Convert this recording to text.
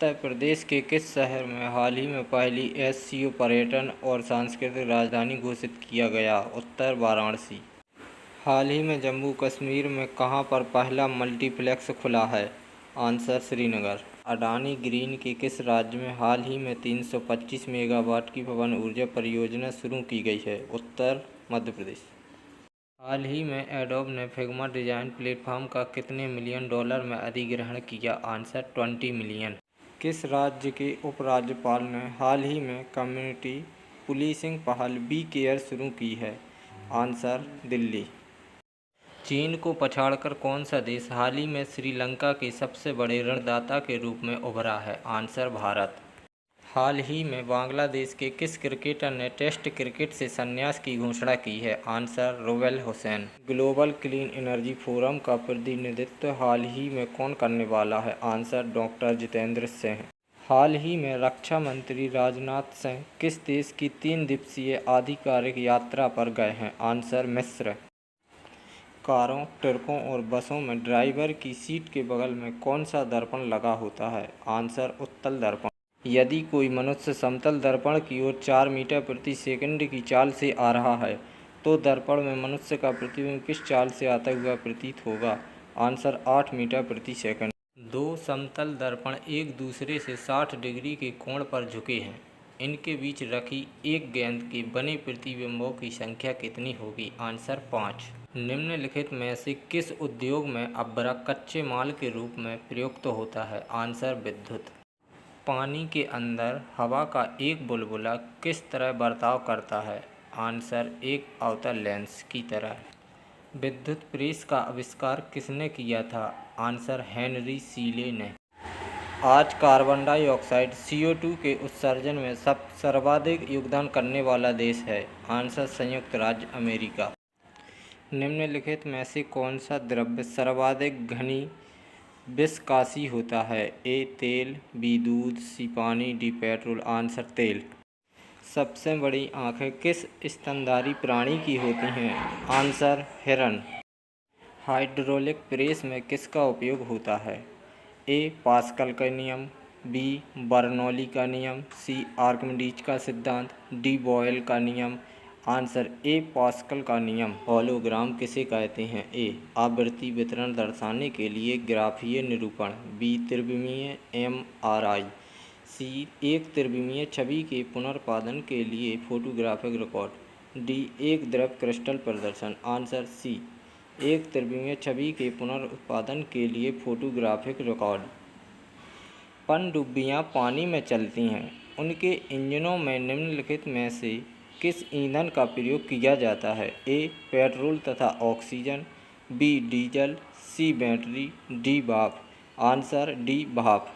उत्तर प्रदेश के किस शहर में हाल ही में पहली एससीओ पर्यटन और सांस्कृतिक राजधानी घोषित किया गया? उत्तर वाराणसी। हाल ही में जम्मू कश्मीर में कहां पर पहला मल्टीप्लेक्स खुला है? आंसर श्रीनगर। अडानी ग्रीन के किस राज्य में हाल ही में 325 मेगावाट की पवन ऊर्जा परियोजना शुरू की गई है? उत्तर मध्य प्रदेश। हाल ही में एडोब ने फिग्मा डिजाइन प्लेटफॉर्म का कितने मिलियन डॉलर में अधिग्रहण किया? Answer 20 million. किस राज्य के उपराज्यपाल ने हाल ही में कम्युनिटी पुलिसिंग पहल बी केयर शुरू की है? आंसर दिल्ली। चीन को पछाड़कर कौन सा देश हाल ही में श्रीलंका के सबसे बड़े ऋणदाता के रूप में उभरा है? आंसर भारत। हाल ही में बांग्लादेश के किस क्रिकेटर ने टेस्ट क्रिकेट से संन्यास की घोषणा की है? Answer Rubel Hossain. Global clean energy forum का प्रतिनिधित्व हाल ही में कौन करने वाला है? Answer doctor Jitendra Singh. हाल ही में रक्षा मंत्री राजनाथ सिंह किस देश की 3 दिवसीय आधिकारिक यात्रा पर गए हैं? आंसर मिस्र। कारों, ट्रकों और बसों में ड्राइवर की सीट के बगल में कौन सा दर्पण लगा होता है? आंसर उत्तल दर्पण। यदि कोई मनुष्य समतल दर्पण की ओर 4 मीटर प्रति सेकंड की चाल से आ रहा है तो दर्पण में मनुष्य का प्रतिबिंब किस चाल से आता हुआ प्रतीत होगा? आंसर 8 मीटर प्रति सेकंड। 2 समतल दर्पण एक दूसरे से 60 डिग्री के कोण पर झुके हैं। इनके बीच रखी एक गेंद के बने प्रतिबिंबों की संख्या कितनी होगी? आंसर 5। निम्नलिखित में से किस उद्योग में अभ्रक कच्चे माल के रूप में प्रयुक्त होता है? आंसर विद्युत। पानी के अंदर हवा का एक बुलबुला किस तरह बर्ताव करता है? आंसर एक अवतल लेंस की तरह। विद्युत प्रेस का आविष्कार किसने किया था? आंसर हेनरी सीले ने। आज कार्बन डाइऑक्साइड CO2 के उत्सर्जन में सर्वाधिक योगदान करने वाला देश है? आंसर संयुक्त राज्य अमेरिका। निम्नलिखित में से कौन सा द्रव्य सर्वाधिक घनी विषकाशी होता है? ए तेल, बी दूध, सी पानी, डी पेट्रोल। आंसर तेल। सबसे बड़ी आँखें किस स्तनधारी प्राणी की होती हैं? आंसर हिरन। हाइड्रोलिक प्रेस में किसका उपयोग होता है? ए पास्कल का नियम, बी बर्नौली का नियम, सी आर्किमिडीज का सिद्धांत, डी बॉयल का नियम। आंसर ए पास्कल का नियम। होलोग्राम किसे कहते हैं? ए आवृत्ति वितरण दर्शाने के लिए ग्राफीय निरूपण, बी त्रिविमीय MRI, सी एक त्रिविमीय छवि के पुनर्पादन के लिए फोटोग्राफिक रिकॉर्ड, डी एक द्रव क्रिस्टल प्रदर्शन। आंसर सी एक त्रिविमीय छवि के पुनरुत्पादन के लिए फोटोग्राफिक रिकॉर्ड। पनडुब्बियां पानी में चलती हैं, उनके इंजनों में निम्नलिखित में से किस ईंधन का प्रयोग किया जाता है? ए पेट्रोल तथा ऑक्सीजन, बी डीजल, सी बैटरी, डी भाप। आंसर डी भाप।